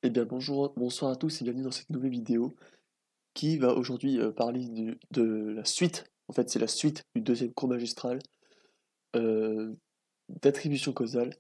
Eh bien bonjour, bonsoir à tous et bienvenue dans cette nouvelle vidéo qui va aujourd'hui parler de la suite, en fait c'est la suite du deuxième cours magistral euh, d'attribution causale.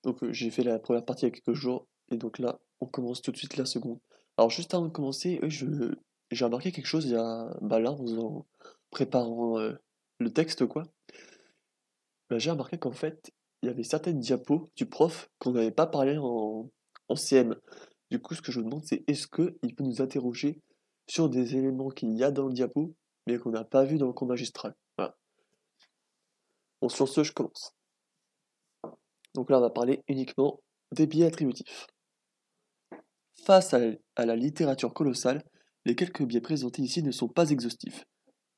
Donc j'ai fait la première partie il y a quelques jours et donc là on commence tout de suite la seconde. Alors juste avant de commencer, j'ai remarqué quelque chose il y a, là en préparant le texte quoi, j'ai remarqué qu'en fait il y avait certaines diapos du prof qu'on n'avait pas parlé en CM. Du coup, ce que je me demande, c'est est-ce qu'il peut nous interroger sur des éléments qu'il y a dans le diapo, mais qu'on n'a pas vu dans le cours magistral. Voilà. Bon, sur ce, je commence. Donc là, on va parler uniquement des biais attributifs. Face à la littérature colossale, les quelques biais présentés ici ne sont pas exhaustifs.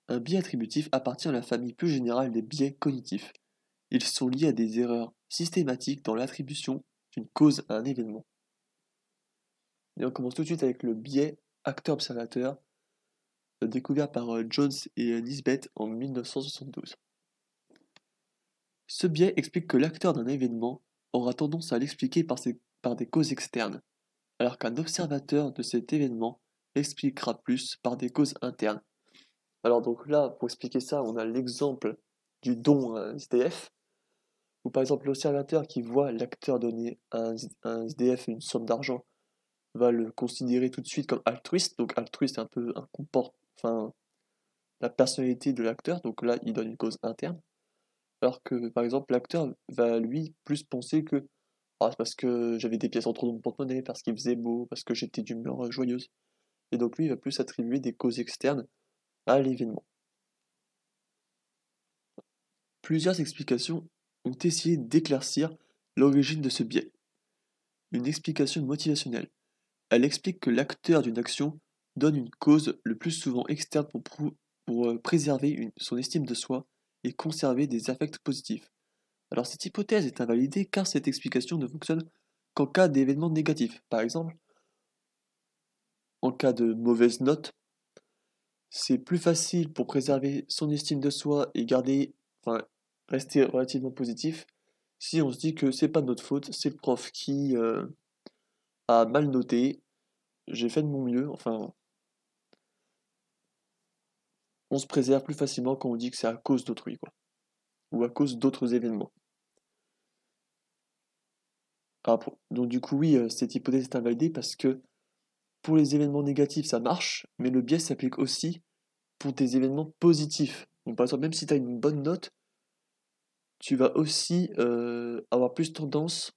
Un biais attributif appartient à la famille plus générale des biais cognitifs. Ils sont liés à des erreurs systématiques dans l'attribution d'une cause à un événement. Et on commence tout de suite avec le biais acteur-observateur, découvert par Jones et Nisbet en 1972. Ce biais explique que l'acteur d'un événement aura tendance à l'expliquer par des causes externes, alors qu'un observateur de cet événement l'expliquera plus par des causes internes. Alors donc là, pour expliquer ça, on a l'exemple du don à un SDF, où par exemple l'observateur qui voit l'acteur donner à un SDF une somme d'argent va le considérer tout de suite comme altruiste. Donc altruiste c'est un peu un enfin la personnalité de l'acteur, donc là il donne une cause interne. Alors que par exemple l'acteur va lui plus penser que ah, c'est parce que j'avais des pièces en trop dans mon porte-monnaie, parce qu'il faisait beau, parce que j'étais d'humeur joyeuse. Et donc lui il va plus attribuer des causes externes à l'événement. Plusieurs explications ont essayé d'éclaircir l'origine de ce biais. Une explication motivationnelle. Elle explique que l'acteur d'une action donne une cause le plus souvent externe pour préserver son estime de soi et conserver des affects positifs. Alors cette hypothèse est invalidée car cette explication ne fonctionne qu'en cas d'événements négatifs. Par exemple, en cas de mauvaise note, c'est plus facile pour préserver son estime de soi et enfin, rester relativement positif si on se dit que c'est pas de notre faute, c'est le prof qui a mal noté, j'ai fait de mon mieux, enfin, on se préserve plus facilement quand on dit que c'est à cause d'autrui, quoi, ou à cause d'autres événements. Donc du coup, oui, cette hypothèse est invalidée parce que pour les événements négatifs, ça marche, mais le biais s'applique aussi pour des événements positifs. Donc par exemple, même si tu as une bonne note, tu vas aussi avoir plus tendance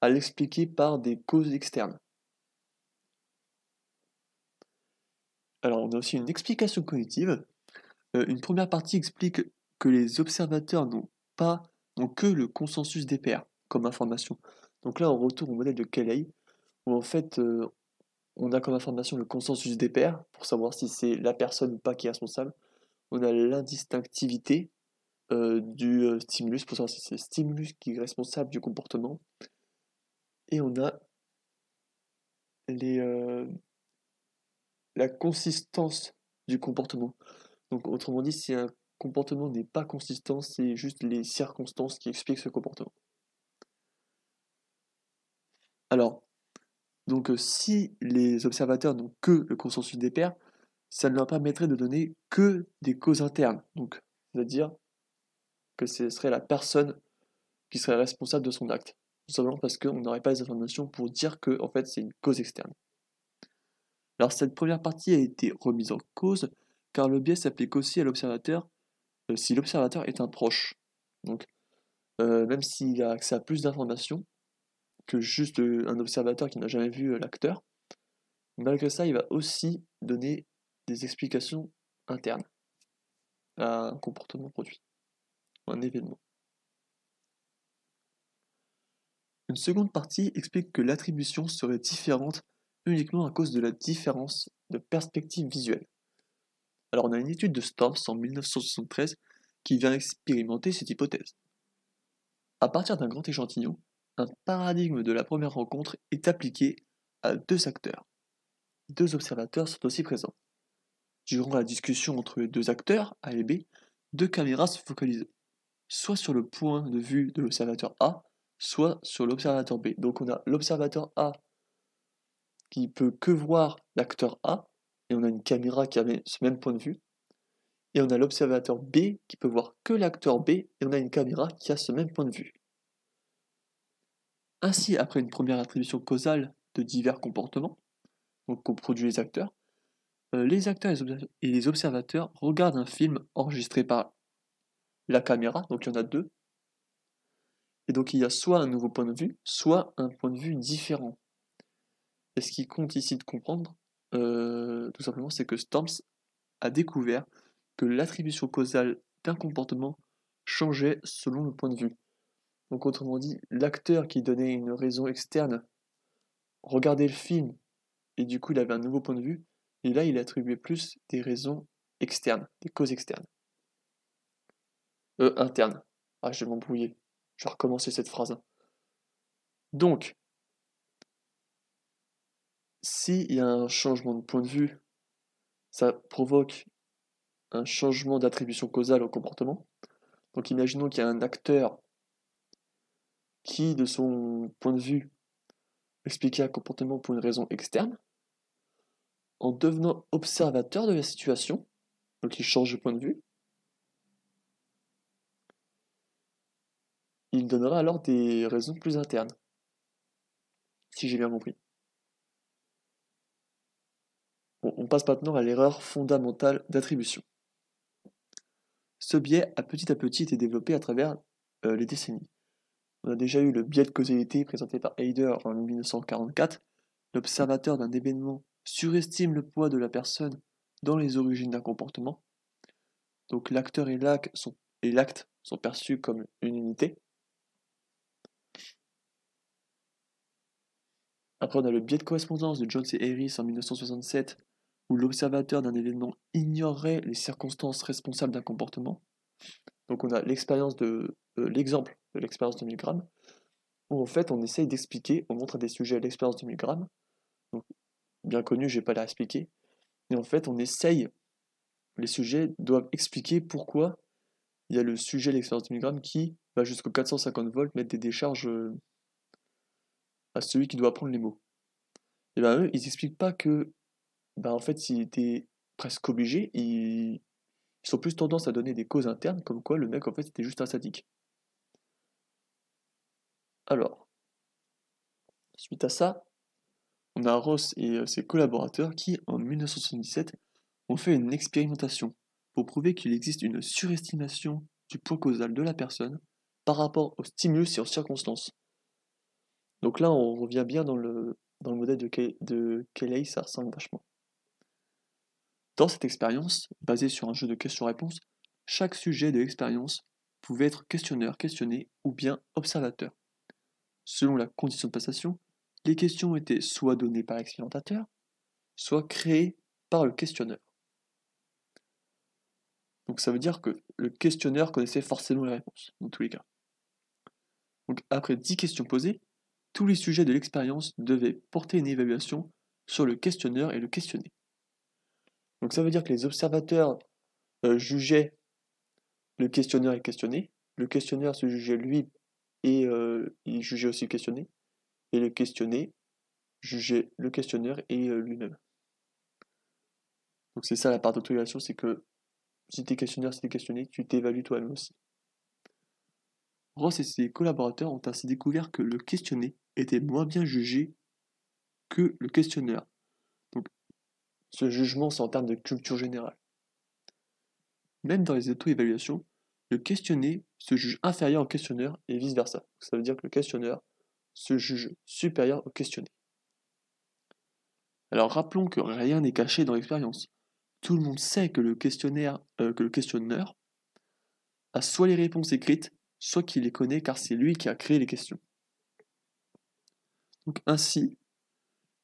à l'expliquer par des causes externes. Alors on a aussi une explication cognitive. Une première partie explique que les observateurs pas n'ont que le consensus des pairs comme information. Donc là on retourne au modèle de Cayley, où en fait on a comme information le consensus des pairs, pour savoir si c'est la personne ou pas qui est responsable. On a l'indistinctivité du stimulus, pour savoir si c'est le stimulus qui est responsable du comportement. Et on a les, la consistance du comportement. Donc autrement dit, si un comportement n'est pas consistant, c'est juste les circonstances qui expliquent ce comportement. Alors, donc si les observateurs n'ont que le consensus des pairs, ça ne leur permettrait de donner que des causes internes. Donc, c'est-à-dire que ce serait la personne qui serait responsable de son acte. Tout simplement parce qu'on n'aurait pas les informations pour dire que en fait c'est une cause externe. Alors cette première partie a été remise en cause car le biais s'applique aussi à l'observateur si l'observateur est un proche. Donc même s'il a accès à plus d'informations que juste un observateur qui n'a jamais vu l'acteur, malgré ça il va aussi donner des explications internes à un comportement produit, un événement. Une seconde partie explique que l'attribution serait différente uniquement à cause de la différence de perspective visuelle. Alors on a une étude de Storms en 1973 qui vient expérimenter cette hypothèse. À partir d'un grand échantillon, un paradigme de la première rencontre est appliqué à deux acteurs. Deux observateurs sont aussi présents. Durant la discussion entre les deux acteurs, A et B, deux caméras se focalisent, soit sur le point de vue de l'observateur A, soit sur l'observateur B. Donc on a l'observateur A qui peut que voir l'acteur A, et on a une caméra qui a ce même point de vue, et on a l'observateur B qui peut voir que l'acteur B, et on a une caméra qui a ce même point de vue. Ainsi, après une première attribution causale de divers comportements, donc qu'ont produit les acteurs et les observateurs regardent un film enregistré par la caméra, donc il y en a deux, et donc il y a soit un nouveau point de vue, soit un point de vue différent. Et ce qui compte ici de comprendre, tout simplement, c'est que Storms a découvert que l'attribution causale d'un comportement changeait selon le point de vue. Donc autrement dit, l'acteur qui donnait une raison externe regardait le film et du coup il avait un nouveau point de vue, et là il attribuait plus des raisons externes, des causes externes. Internes. Ah, je vais m'embrouiller. Je vais recommencer cette phrase. Donc, s'il y a un changement de point de vue, ça provoque un changement d'attribution causale au comportement. Donc imaginons qu'il y a un acteur qui, de son point de vue, expliquait un comportement pour une raison externe. En devenant observateur de la situation, donc il change de point de vue, il donnera alors des raisons plus internes. Si j'ai bien compris. Bon, on passe maintenant à l'erreur fondamentale d'attribution. Ce biais a petit à petit été développé à travers les décennies. On a déjà eu le biais de causalité présenté par Heider en 1944. L'observateur d'un événement surestime le poids de la personne dans les origines d'un comportement. Donc l'acteur et l'acte sont perçus comme une unité. Après, on a le biais de correspondance de Jones et Harris en 1967, où l'observateur d'un événement ignorerait les circonstances responsables d'un comportement. Donc on a l'exemple de l'expérience de Milgram, où en fait on essaye d'expliquer, on montre à des sujets l'expérience de Milgram, donc bien connu, je ne vais pas la expliquer, et en fait les sujets doivent expliquer pourquoi il y a le sujet de l'expérience de Milgram qui va jusqu'aux 450 volts mettre des décharges à celui qui doit apprendre les mots. Et ben eux, ils expliquent pas que, en fait, s'il était presque obligé, ils sont plus tendance à donner des causes internes, comme quoi le mec, en fait, était juste un sadique. Alors, suite à ça, on a Ross et ses collaborateurs qui, en 1977, ont fait une expérimentation pour prouver qu'il existe une surestimation du poids causal de la personne par rapport aux stimulus et aux circonstances. Donc là, on revient bien dans le modèle de Kelly, ça ressemble vachement. Dans cette expérience, basée sur un jeu de questions-réponses, chaque sujet de l'expérience pouvait être questionneur, questionné ou bien observateur. Selon la condition de passation, les questions étaient soit données par l'expérimentateur, soit créées par le questionneur. Donc ça veut dire que le questionneur connaissait forcément les réponses, dans tous les cas. Donc après 10 questions posées, tous les sujets de l'expérience devaient porter une évaluation sur le questionneur et le questionné. Donc ça veut dire que les observateurs jugeaient le questionneur et le questionné, le questionneur se jugeait lui et il jugeait aussi le questionné, et le questionné jugeait le questionneur et lui-même. Donc c'est ça la part d'auto-évaluation, c'est que si t'es questionneur, si t'es questionné, tu t'évalues toi-même aussi. Ross et ses collaborateurs ont ainsi découvert que le questionné était moins bien jugé que le questionneur. Donc ce jugement, c'est en termes de culture générale. Même dans les auto-évaluations, le questionné se juge inférieur au questionneur et vice-versa. Ça veut dire que le questionneur se juge supérieur au questionné. Alors rappelons que rien n'est caché dans l'expérience. Tout le monde sait que le questionneur a soit les réponses écrites, soit qu'il les connaît car c'est lui qui a créé les questions. Donc ainsi,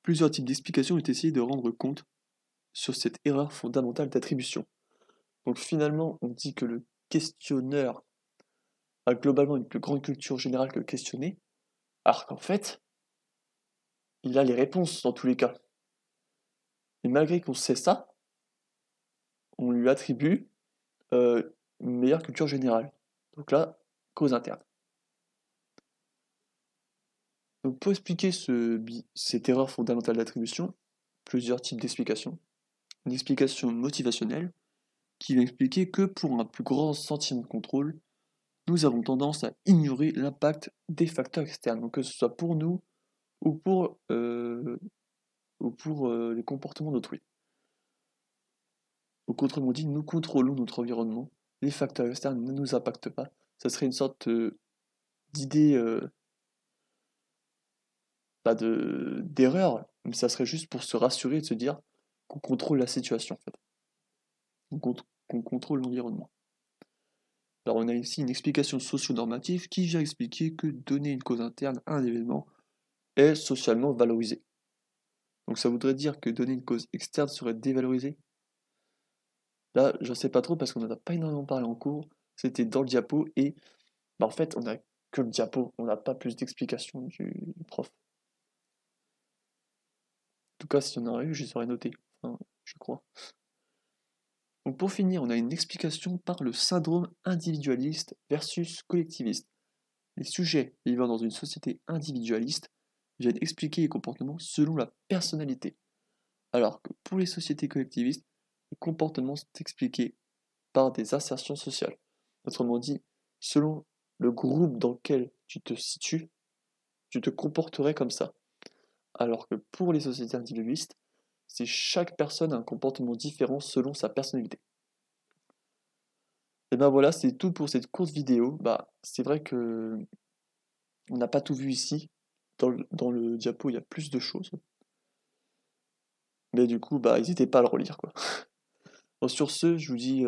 plusieurs types d'explications ont essayé de rendre compte sur cette erreur fondamentale d'attribution. Donc finalement, on dit que le questionneur a globalement une plus grande culture générale que le questionné, alors qu'en fait, il a les réponses dans tous les cas. Et malgré qu'on sait ça, on lui attribue une meilleure culture générale. Donc là, cause interne. Donc pour expliquer cette erreur fondamentale d'attribution, plusieurs types d'explications. Une explication motivationnelle qui va expliquer que pour un plus grand sentiment de contrôle, nous avons tendance à ignorer l'impact des facteurs externes, donc que ce soit pour nous ou pour les comportements d'autrui. Donc autrement dit, nous contrôlons notre environnement, les facteurs externes ne nous impactent pas. Ça serait une sorte d'idée d'erreur, mais ça serait juste pour se rassurer et de se dire qu'on contrôle la situation en fait, qu'on contrôle l'environnement. Alors on a ici une explication socio-normative qui vient expliquer que donner une cause interne à un événement est socialement valorisé. Donc ça voudrait dire que donner une cause externe serait dévalorisé. Là, je ne sais pas trop parce qu'on n'en a pas énormément parlé en cours. C'était dans le diapo et en fait, on n'a que le diapo. On n'a pas plus d'explications du prof. En tout cas, si on en aurait eu, je les aurais notés. Enfin, je crois. Donc pour finir, on a une explication par le syndrome individualiste versus collectiviste. Les sujets vivant dans une société individualiste viennent expliquer les comportements selon la personnalité. Alors que pour les sociétés collectivistes, les comportements sont expliqués par des assertions sociales. Autrement dit, selon le groupe dans lequel tu te situes, tu te comporterais comme ça. Alors que pour les sociétés individualistes, c'est chaque personne a un comportement différent selon sa personnalité. Et ben voilà, c'est tout pour cette courte vidéo. C'est vrai que on n'a pas tout vu ici. Dans le diapo, il y a plus de choses. Mais du coup, n'hésitez pas à le relire, quoi. Bon, sur ce, je vous dis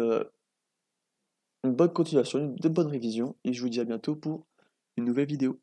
une bonne continuation, de bonnes révisions, et je vous dis à bientôt pour une nouvelle vidéo.